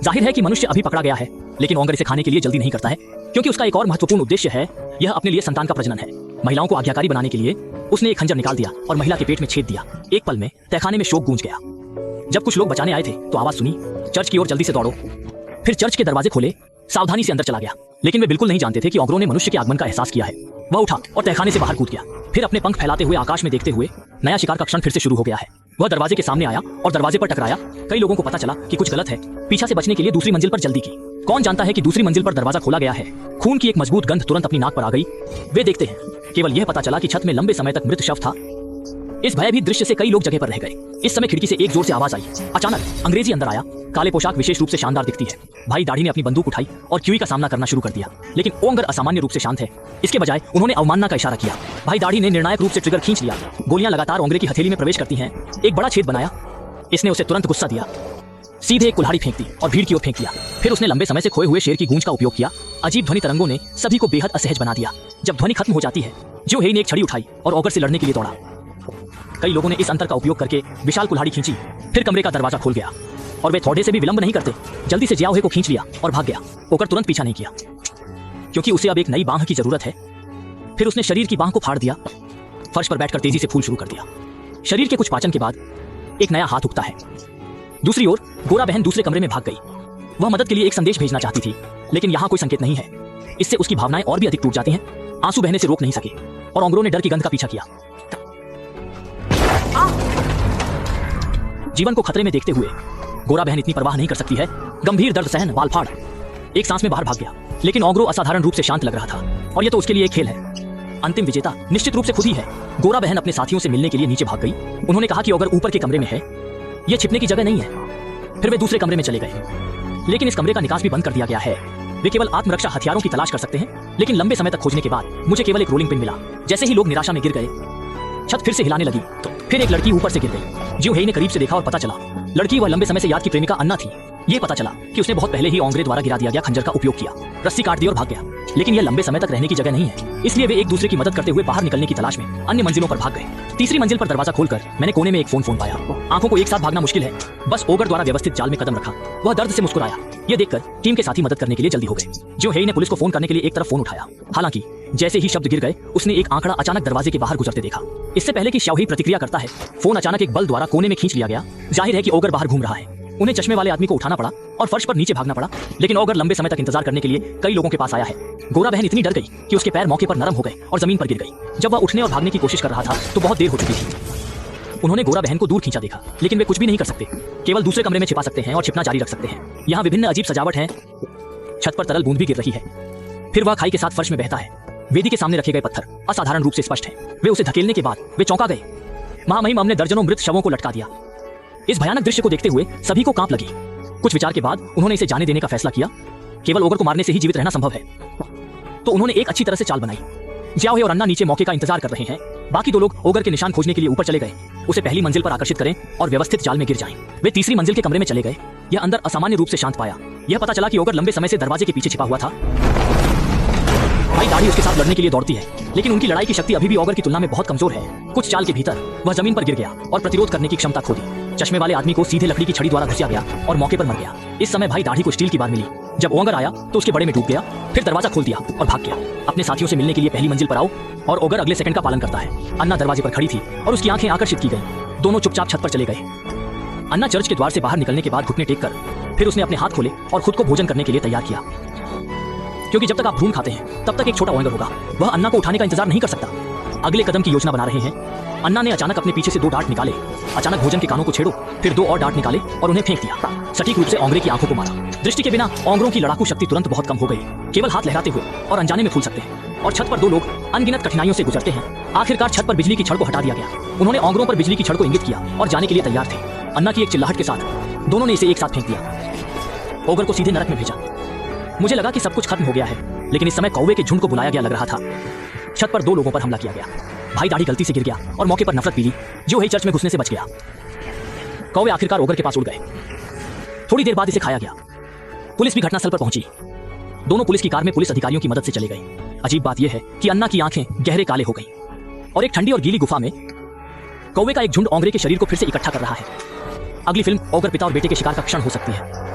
जाहिर है कि मनुष्य अभी पकड़ा गया है, लेकिन ओंगर इसे खाने के लिए जल्दी नहीं करता है, क्योंकि उसका एक और महत्वपूर्ण उद्देश्य है, यह अपने लिए संतान का प्रजनन है। महिलाओं को आज्ञाकारी बनाने के लिए उसने एक खंजर निकाल दिया और महिला के पेट में छेद दिया। एक पल में तहखाने में शोक गूंज गया। जब कुछ लोग बचाने आए थे तो आवाज सुनी, चर्च की ओर जल्दी से दौड़ो। फिर चर्च के दरवाजे खोले, सावधानी से अंदर चला गया, लेकिन वे बिल्कुल नहीं जानते थे कि ओंगरों ने मनुष्य के आगमन का एहसास किया है। वह उठा और तहखाने से बाहर कूद गया। फिर अपने पंख फैलाते हुए आकाश में देखते हुए नया शिकार का क्षण फिर से शुरू हो गया है। वह दरवाजे के सामने आया और दरवाजे पर टकराया। कई लोगों को पता चला कि कुछ गलत है, पीछा से बचने के लिए दूसरी मंजिल पर जल्दी की। कौन जानता है कि दूसरी मंजिल पर दरवाजा खोला गया है। खून की एक मजबूत गंध तुरंत अपनी नाक पर आ गई। वे देखते हैं, केवल यह पता चला कि छत में लंबे समय तक मृत शव था। इस भयभीत दृश्य से कई लोग जगह पर रह गए। इस समय खिड़की से एक जोर से आवाज आई। अचानक अंग्रेजी अंदर आया। काले पोशाक विशेष रूप से शानदार दिखती है। भाई दाढ़ी ने अपनी बंदूक उठाई और क्यूई का सामना करना शुरू कर दिया, लेकिन ओंगर असामान्य रूप से शांत है। इसके बजाय उन्होंने अवमानना का इशारा किया। भाई दाढ़ी ने निर्णायक रूप से ट्रिगर खींच लिया। गोलियां लगातार ओंगरे की हथेली में प्रवेश करती हैं। एक बड़ा छेद बनाया। इसने उसे तुरंत गुस्सा दिया, सीधे एक कुल्हाड़ी फेंक दी और भीड़ की ओर फेंक दिया। फिर उसने लंबे समय से खोए हुए शेर की गूंज का उपयोग किया। अजीब ध्वनि तरंगों ने सभी को बेहद असहज बना दिया। जब ध्वनि खत्म हो जाती है, जो हेई ने एक छड़ी उठाई और ओगर से लड़ने के लिए दौड़ा। कई लोगों ने इस अंतर का उपयोग करके विशाल कुल्हाड़ी खींची। फिर कमरे का दरवाजा खुल गया और वे थोड़े से भी विलंब नहीं करते, जल्दी से जियाओहे को खींच लिया और भाग गया। ओगर तुरंत पीछा नहीं किया, क्योंकि उसे अब एक नई बांह की जरूरत है। फिर उसने शरीर की बांह को फाड़ दिया, फर्श पर बैठकर तेजी से फूल शुरू कर दिया। शरीर के कुछ पाचन के बाद एक नया हाथ उगता है। दूसरी ओर गोरा बहन दूसरे कमरे में भाग गई। वह मदद के लिए एक संदेश भेजना चाहती थी, लेकिन यहाँ कोई संकेत नहीं है। इससे उसकी भावनाएं और भी अधिक टूट जाती हैं। आंसू बहने से रोक नहीं सके और ओंगरों ने डर की गंध का पीछा किया। जीवन को खतरे में देखते हुए गोरा बहन इतनी परवाह नहीं कर सकती है। गंभीर दर्द सहन, बाल फाड़, एक सांस में बाहर भाग गया। लेकिन ओंगरो असाधारण रूप से शांत लग रहा था, और यह तो उसके लिए एक खेल है। अंतिम विजेता निश्चित रूप से खुद ही है। गोरा बहन अपने साथियों से मिलने के लिए नीचे भाग गई। उन्होंने कहा कि अगर ऊपर के कमरे में है, यह छिपने की जगह नहीं है। फिर वे दूसरे कमरे में चले गए, लेकिन इस कमरे का निकास भी बंद कर दिया गया है। वे केवल आत्मरक्षा हथियारों की तलाश कर सकते हैं, लेकिन लंबे समय तक खोजने के बाद मुझे केवल एक रोलिंग पिन मिला। जैसे ही लोग निराशा में गिर गए, छत फिर से हिलाने लगी। तो फिर एक लड़की ऊपर से गिर गई। जियो हेई ने करीब से देखा और पता चला लड़की वह लंबे समय से याद की प्रेमिका अन्ना थी। ये पता चला कि उसने बहुत पहले ही ओंगरे द्वारा गिरा दिया गया खंजर का उपयोग किया, रस्सी काट दी और भाग गया। लेकिन यह लंबे समय तक रहने की जगह नहीं है, इसलिए वे एक दूसरे की मदद करते हुए बाहर निकलने की तलाश में अन्य मंजिलों पर भाग गए। तीसरी मंजिल पर दरवाजा खोलकर मैंने कोने में एक फोन पाया। आंखों को एक साथ भागना मुश्किल है, बस ओगर द्वारा व्यवस्थित जाल में कदम रखा। वह दर्द से मुस्कुराया। यह देखकर टीम के साथी मदद करने के लिए जल्दी हो गए। जो हेई ने पुलिस को फोन करने के लिए एक तरफ फोन उठाया। हालांकि जैसे ही शब्द गिर गए, उसने एक आंकड़ा अचानक दरवाजे के बाहर गुजरते देखा। इससे पहले कि शाओहेई प्रतिक्रिया करता है, फोन अचानक एक बल द्वारा कोने में खींच लिया गया। जाहिर है कि ओगर बाहर घूम रहा है। उन्हें चश्मे वाले आदमी को उठाना पड़ा और फर्श पर नीचे भागना पड़ा, लेकिन ओगर लंबे समय तक इंतजार करने के लिए कई लोगों के पास आया है। गोरा बहन इतनी डर गई कि उसके पैर मौके पर नरम हो गए और जमीन पर गिर गई। जब वह उठने और भागने की कोशिश कर रहा था तो बहुत देर हो चुकी थी। उन्होंने गोरा बहन को दूर खींचा देखा, लेकिन वे कुछ भी नहीं कर सकते, केवल दूसरे कमरे में छिपा सकते हैं और छिपना जारी रख सकते हैं। यहाँ विभिन्न अजीब सजावट है। छत पर तरल बूंद भी गिर रही है। फिर वह खाई के साथ फर्श में बहता है। वेदी के सामने रखे गए पत्थर असाधारण रूप से स्पष्ट है। वे उसे धकेलने के बाद वे चौंका गए। महामहिम ने दर्जनों मृत शवों को लटका दिया। इस भयानक दृश्य को देखते हुए सभी को कांप लगी। कुछ विचार के बाद उन्होंने इसे जाने देने का फैसला किया। केवल ओगर को मारने से ही जीवित रहना संभव है, तो उन्होंने एक अच्छी तरह से चाल बनाई। जियाओहे और अन्ना नीचे मौके का इंतजार कर रहे हैं। बाकी दो लोग ओगर के निशान खोजने के लिए ऊपर चले गए। उसे पहली मंजिल पर आकर्षित करें और व्यवस्थित जाल में गिर जाएं। वे तीसरी मंजिल के कमरे में चले गए। यह अंदर असामान्य रूप से शांत पाया। यह पता चला कि ओगर लंबे समय से दरवाजे के पीछे छिपा हुआ था। भाई दाढ़ी उसके साथ लड़ने के लिए दौड़ती है, लेकिन उनकी लड़ाई की शक्ति अभी भी ओगर की तुलना में बहुत कमजोर है। कुछ चाल के भीतर वह जमीन पर गिर गया और प्रतिरोध करने की क्षमता खो दी। चश्मे वाले आदमी को सीधे लकड़ी की छड़ी द्वारा घुसिया गया और मौके पर मर गया। इस समय भाई दाढ़ी को स्टील की बार मिली। जब ओगर आया तो उसके बड़े में डूब गया। फिर दरवाजा खोल दिया और भाग गया। अपने साथियों से मिलने के लिए पहली मंजिल पर आओ, और ओगर अगले सेकंड का पालन करता है। अन्ना दरवाजे पर खड़ी थी और उसकी आंखें आकर्षित की गई। दोनों चुपचाप छत पर चले गए। अन्ना चर्च के द्वार से बाहर निकलने के बाद घुटने टेक कर फिर उसने अपने हाथ खोले और खुद को भोजन करने के लिए तैयार किया, क्योंकि जब तक आप भ्रूण खाते हैं तब तक एक छोटा ओंगर होगा। वह अन्ना को उठाने का इंतजार नहीं कर सकता। अगले कदम की योजना बना रहे हैं। अन्ना ने अचानक अपने पीछे से 2 डांट निकाले। अचानक भोजन के कानों को छेड़ो, फिर 2 और डांट निकाले और उन्हें फेंक दिया। सटीक रूप से ओंगरे की आंखों को मारा। दृष्टि के बिना ओंगरों की लड़ाकू शक्ति तुरंत बहुत कम हो गई। केवल हाथ लहराते हुए और अनजाने में फूल सकते हैं। और छत पर 2 लोग अनगिनत कठिनाइयों से गुजरते हैं। आखिरकार छत पर बिजली की छड़ को हटा दिया गया। उन्होंने ओंगरों पर बिजली की छड़ को इंगित किया और जाने के लिए तैयार थे। अन्ना की एक चिल्लाहट के साथ दोनों ने इसे एक साथ फेंक दिया। ओगर को सीधे नरक में भेजा। मुझे लगा कि सब कुछ खत्म हो गया है, लेकिन इस समय कौवे के झुंड को बुलाया गया लग रहा था। छत पर 2 लोगों पर हमला किया गया। भाई दाढ़ी गलती से गिर गया और मौके पर नफरत पी ली। जो हेई चर्च में घुसने से बच गया। कौवे आखिरकार ओगर के पास उड़ गए। थोड़ी देर बाद इसे खाया गया। पुलिस भी घटनास्थल पर पहुंची। दोनों पुलिस की कार में पुलिस अधिकारियों की मदद से चले गए। अजीब बात यह है कि अन्ना की आंखें गहरे काले हो गईं और एक ठंडी और गीली गुफा में कौवे का एक झुंड ओंगरे के शरीर को फिर से इकट्ठा कर रहा है। अगली फिल्म ओगर पिता और बेटे के शिकार का क्षण हो सकती है।